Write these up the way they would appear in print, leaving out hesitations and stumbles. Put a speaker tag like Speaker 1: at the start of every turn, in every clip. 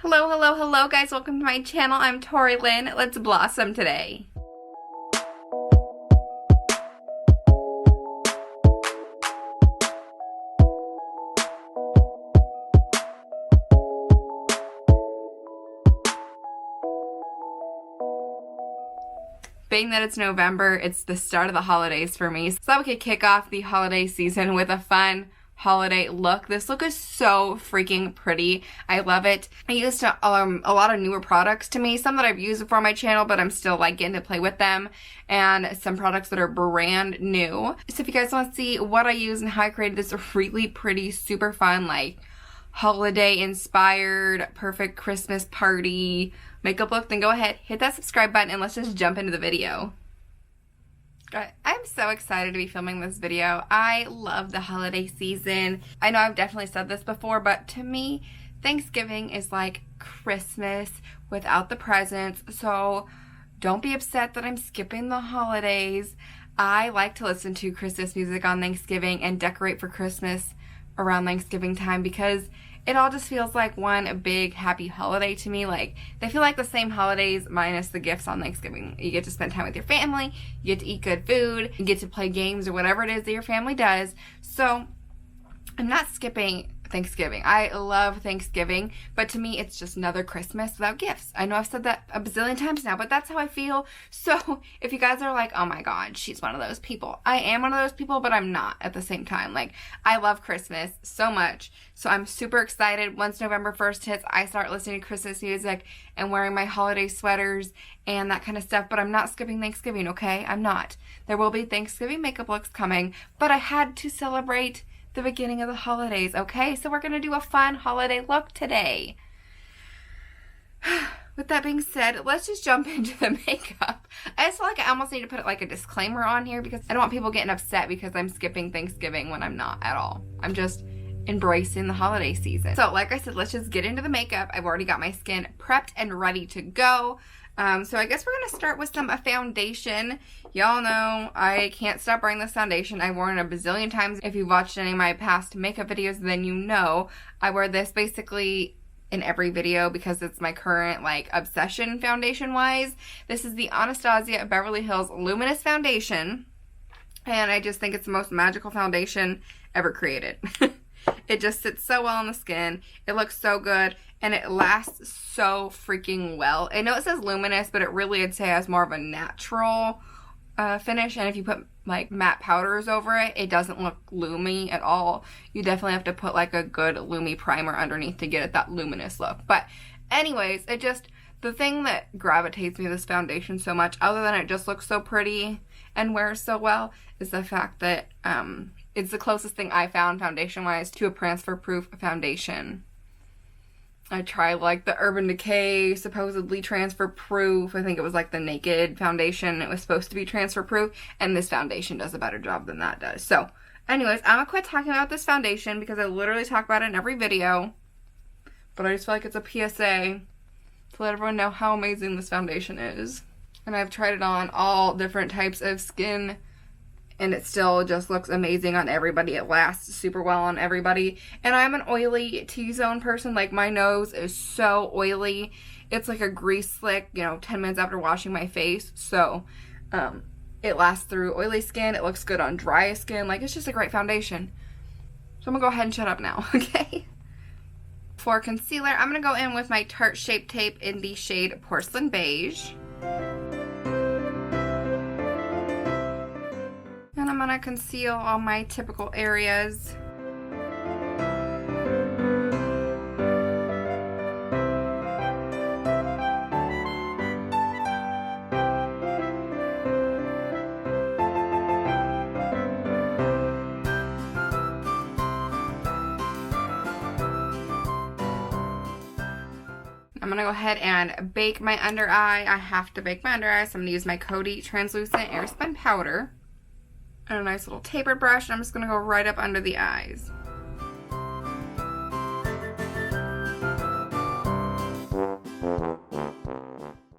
Speaker 1: Hello, hello, hello guys, welcome to my channel. I'm Tori Lynn. Let's blossom today. Being that it's November, it's the start of the holidays for me, so that we could kick off the holiday season with a fun holiday look. This look is so freaking pretty. I love it. I used a lot of newer products to me, some that I've used before on my channel, but I'm still like getting to play with them, and some products that are brand new. So if you guys want to see what I use and how I created this really pretty, super fun, like holiday inspired, perfect Christmas party makeup look, then go ahead, hit that subscribe button, and let's just jump into the video. I'm so excited to be filming this video. I love the holiday season. I know I've definitely said this before, but to me, Thanksgiving is like Christmas without the presents. So don't be upset that I'm skipping the holidays. I like to listen to Christmas music on Thanksgiving and decorate for Christmas around Thanksgiving time because it all just feels like one big happy holiday to me. Like, they feel like the same holidays minus the gifts on Thanksgiving. You get to spend time with your family, you get to eat good food, you get to play games or whatever it is that your family does. So I'm not skipping Thanksgiving. I love Thanksgiving, but to me it's just another Christmas without gifts. I know I've said that a bazillion times now, but that's how I feel. So if you guys are like, oh my god, she's one of those people, I am one of those people, but I'm not at the same time. Like, I love Christmas so much, so I'm super excited. Once November 1st hits, I start listening to Christmas music and wearing my holiday sweaters and that kind of stuff, but I'm not skipping Thanksgiving, okay? I'm not. There will be Thanksgiving makeup looks coming, but I had to celebrate the beginning of the holidays, okay? So we're gonna do a fun holiday look today. With that being said, let's just jump into the makeup. I just feel like I almost need to put like a disclaimer on here because I don't want people getting upset because I'm skipping Thanksgiving when I'm not at all. I'm just embracing the holiday season. So like I said, let's just get into the makeup. I've already got my skin prepped and ready to go. So I guess we're going to start with some foundation. Y'all know I can't stop wearing this foundation. I've worn it a bazillion times. If you've watched any of my past makeup videos, then you know I wear this basically in every video because it's my current like obsession foundation wise. This is the Anastasia Beverly Hills Luminous Foundation, and I just think it's the most magical foundation ever created. It just sits so well on the skin. It looks so good. And it lasts so freaking well. I know it says luminous, but it really, I'd say, has more of a natural finish. And if you put like matte powders over it, it doesn't look loomy at all. You definitely have to put like a good loomy primer underneath to get it that luminous look. But anyways, it just, the thing that gravitates me to this foundation so much, other than it just looks so pretty and wears so well, is the fact that it's the closest thing I found foundation-wise to a transfer-proof foundation. I tried like the Urban Decay supposedly transfer proof. I think it was like the Naked foundation. It was supposed to be transfer proof, and this foundation does a better job than that does. So anyways, I'm gonna quit talking about this foundation because I literally talk about it in every video, but I just feel like it's a PSA to let everyone know how amazing this foundation is. And I've tried it on all different types of skin, and it still just looks amazing on everybody. It lasts super well on everybody. And I'm an oily T-zone person. Like, my nose is so oily. It's like a grease slick, you know, 10 minutes after washing my face. So, it lasts through oily skin. It looks good on dry skin. Like, it's just a great foundation. So I'm gonna go ahead and shut up now, okay? For concealer, I'm gonna go in with my Tarte Shape Tape in the shade Porcelain Beige. And I'm going to conceal all my typical areas. I'm going to go ahead and bake my under eye. I have to bake my under eye, so I'm going to use my Coty Translucent Airspun Powder and a nice little tapered brush. I'm just going to go right up under the eyes.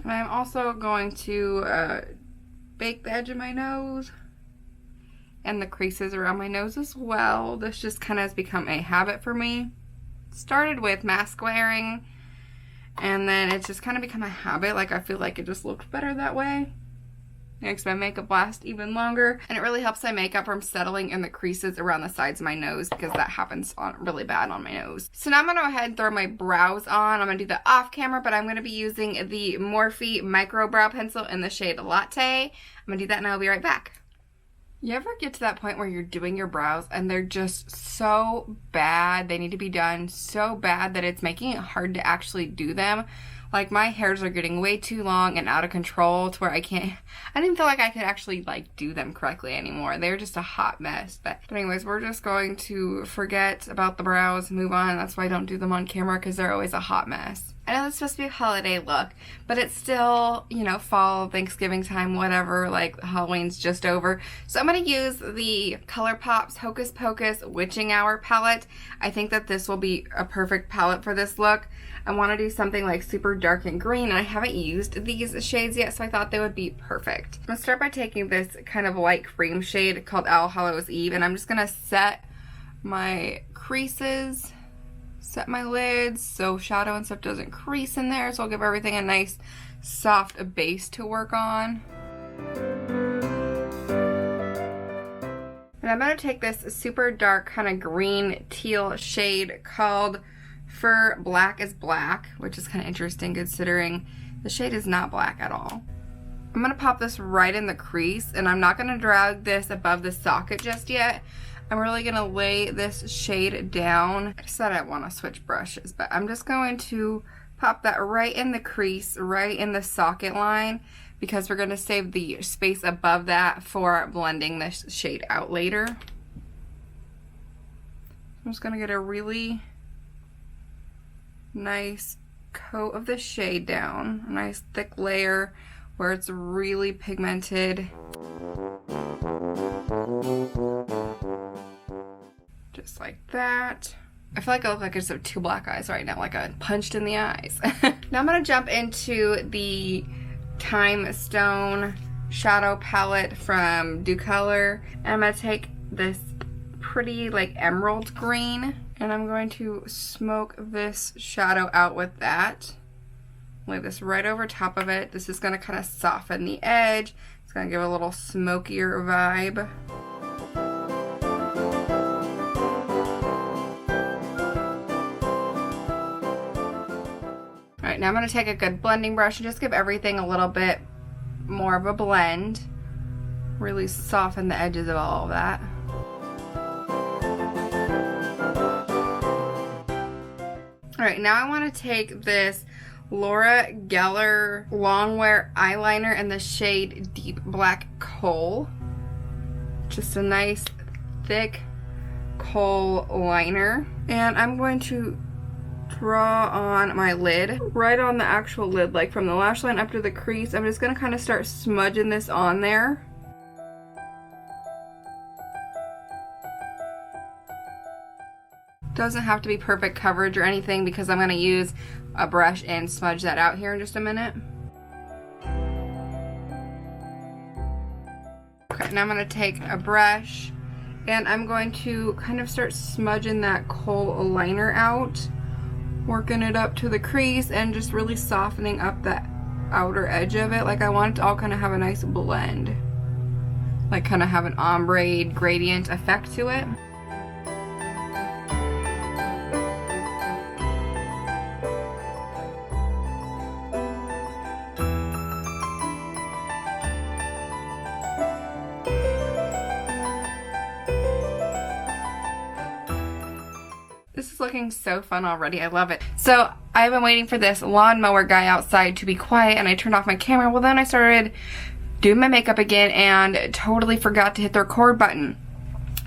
Speaker 1: And I'm also going to bake the edge of my nose and the creases around my nose as well. This just kind of has become a habit for me. Started with mask wearing, And then it's just kind of become a habit. Like, I feel like it just looks better that way. It makes my makeup last even longer. And it really helps my makeup from settling in the creases around the sides of my nose, because that happens really bad on my nose. So now I'm going to go ahead and throw my brows on. I'm going to do that off camera, but I'm going to be using the Morphe Micro Brow Pencil in the shade Latte. I'm going to do that and I'll be right back. You ever get to that point where you're doing your brows and they're just so bad, they need to be done so bad that it's making it hard to actually do them? Like, my hairs are getting way too long and out of control to where I didn't feel like I could actually, like, do them correctly anymore. They're just a hot mess. But anyways, we're just going to forget about the brows, move on. That's why I don't do them on camera, because they're always a hot mess. I know it's supposed to be a holiday look, but it's still, you know, fall, Thanksgiving time, whatever, like Halloween's just over. So I'm going to use the ColourPop's Hocus Pocus Witching Hour palette. I think that this will be a perfect palette for this look. I want to do something like super dark and green, and I haven't used these shades yet, so I thought they would be perfect. I'm going to start by taking this kind of light cream shade called All Hallows Eve, and I'm just going to set my creases, set my lids so shadow and stuff doesn't crease in there, so I'll give everything a nice soft base to work on. And I'm going to take this super dark kind of green teal shade called For Black is Black, which is kind of interesting considering the shade is not black at all. I'm going to pop this right in the crease, and I'm not going to drag this above the socket just yet. I'm really going to lay this shade down. I said I want to switch brushes, but I'm just going to pop that right in the crease, right in the socket line, because we're going to save the space above that for blending this shade out later. I'm just going to get a really nice coat of the shade down, a nice thick layer where it's really pigmented. Just like that. I feel like I look like I just have two black eyes right now, like I punched in the eyes. Now I'm going to jump into the Time Stone shadow palette from Color, and I'm going to take this pretty like emerald green, and I'm going to smoke this shadow out with that. Lay this right over top of it. This is going to kind of soften the edge. It's going to give a little smokier vibe. Alright, now I'm going to take a good blending brush and just give everything a little bit more of a blend. Really soften the edges of all of that. Alright, now I want to take this Laura Geller Longwear eyeliner in the shade Deep Black Coal. Just a nice thick coal liner. And I'm going to draw on my lid, right on the actual lid, like from the lash line up to the crease. I'm just going to kind of start smudging this on there. Doesn't have to be perfect coverage or anything, because I'm going to use a brush and smudge that out here in just a minute. Okay, now I'm going to take a brush and I'm going to kind of start smudging that coal liner out, working it up to the crease and just really softening up that outer edge of it. Like, I want it to all kind of have a nice blend, like kind of have an ombre gradient effect to it. This is looking so fun already. I love it. So I've been waiting for this lawnmower guy outside to be quiet, and I turned off my camera. Well, then I started doing my makeup again and totally forgot to hit the record button.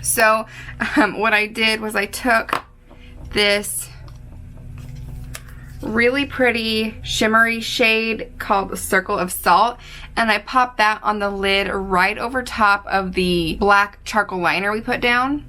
Speaker 1: So what I did was I took this really pretty shimmery shade called Circle of Salt, and I popped that on the lid right over top of the black charcoal liner we put down.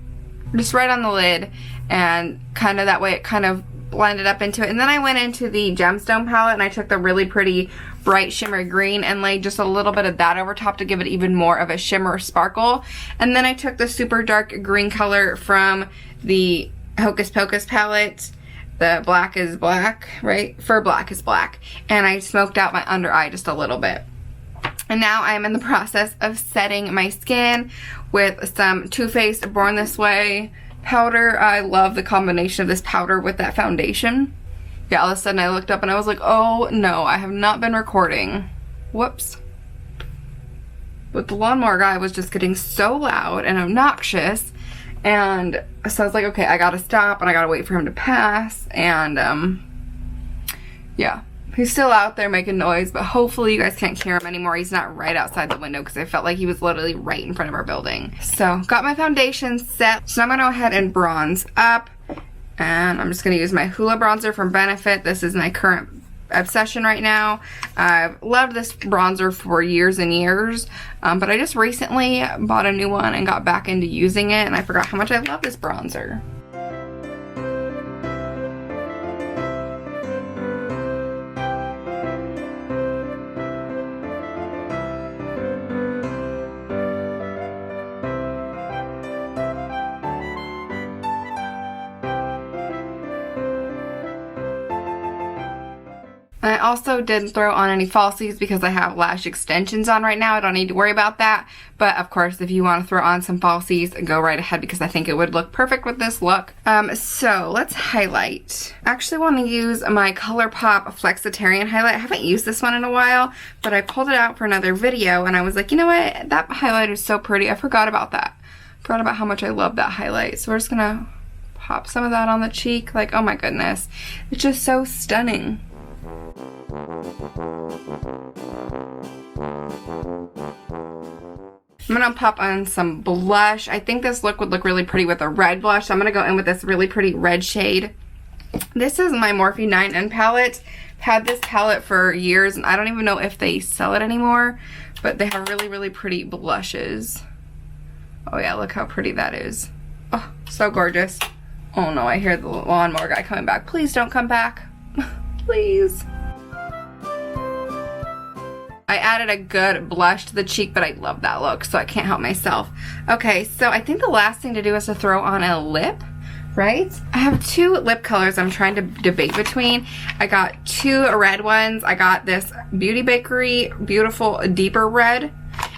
Speaker 1: Just right on the lid, and kind of that way it kind of blended up into it. And then I went into the Gemstone palette and I took the really pretty bright shimmer green and laid just a little bit of that over top to give it even more of a shimmer sparkle. And then I took the super dark green color from the Hocus Pocus palette the black is black, right? For black is black. And I smoked out my under eye just a little bit. And now I'm in the process of setting my skin with some Too Faced Born This Way powder. I love the combination of this powder with that foundation. Yeah, all of a sudden I looked up and I was like, oh no, I have not been recording. Whoops. But the lawnmower guy was just getting so loud and obnoxious. And so I was like, okay, I gotta stop and I gotta wait for him to pass. And yeah, he's still out there making noise, but hopefully you guys can't hear him anymore. He's not right outside the window because I felt like he was literally right in front of our building. So got my foundation set. So I'm gonna go ahead and bronze up. And I'm just gonna use my Hoola bronzer from Benefit. This is my current obsession right now. I've loved this bronzer for years and years, but I just recently bought a new one and got back into using it, and I forgot how much I love this bronzer. I also didn't throw on any falsies because I have lash extensions on right now. I don't need to worry about that. But of course, if you want to throw on some falsies, go right ahead because I think it would look perfect with this look. So let's highlight. I actually want to use my ColourPop Flexitarian highlight. I haven't used this one in a while, but I pulled it out for another video and I was like, you know what? That highlight is so pretty. I forgot about that. Forgot about how much I love that highlight. So we're just gonna pop some of that on the cheek. Like, oh my goodness. It's just so stunning. I'm gonna pop on some blush. I think this look would look really pretty with a red blush, so I'm gonna go in with this really pretty red shade. This is my Morphe 9N palette. I've had this palette for years, and I don't even know if they sell it anymore, but they have really, really pretty blushes. Oh yeah, look how pretty that is. Oh, so gorgeous. Oh no, I hear the lawnmower guy coming back. Please don't come back. Please. I added a good blush to the cheek, but I love that look, so I can't help myself. Okay, so I think the last thing to do is to throw on a lip, right? I have two lip colors I'm trying to debate between. I got two red ones. I got this Beauty Bakery Beautiful Deeper Red,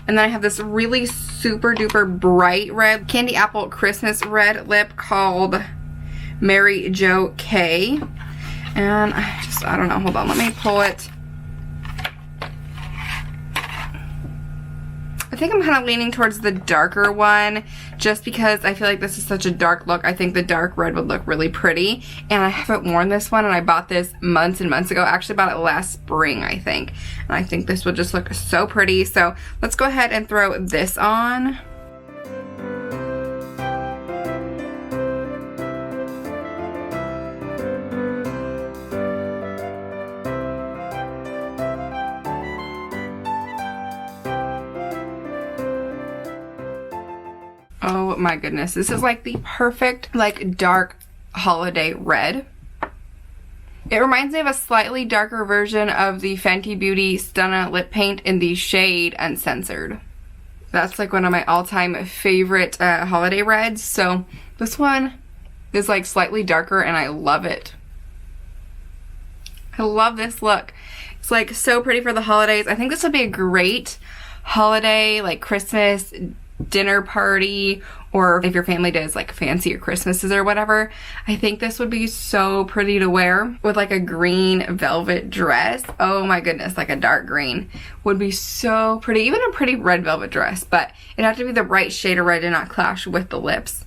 Speaker 1: and then I have this really super duper bright red Candy Apple Christmas Red lip called Mary Jo K. And I don't know, hold on, let me pull it. I think I'm kind of leaning towards the darker one just because I feel like this is such a dark look. I think the dark red would look really pretty. And I haven't worn this one, and I bought this months and months ago. I actually bought it last spring, I think. And I think this would just look so pretty. So let's go ahead and throw this on. Oh my goodness, this is like the perfect like dark holiday red. It reminds me of a slightly darker version of the Fenty Beauty Stunna lip paint in the shade Uncensored. That's like one of my all-time favorite holiday reds. So this one is like slightly darker and I love it. I love this look. It's like so pretty for the holidays. I think this would be a great holiday, like Christmas dinner party, or if your family does like fancier Christmases or whatever. I think this would be so pretty to wear with like a green velvet dress. Oh my goodness, like a dark green would be so pretty. Even a pretty red velvet dress, but it'd have to be the right shade of red and not clash with the lips.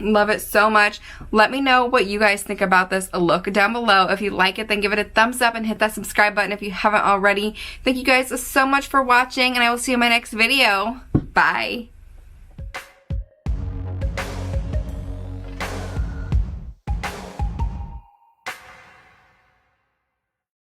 Speaker 1: Love it so much. Let me know what you guys think about this look down below. If you like it, then give it a thumbs up and hit that subscribe button if you haven't already. Thank you guys so much for watching, and I will see you in my next video. Bye.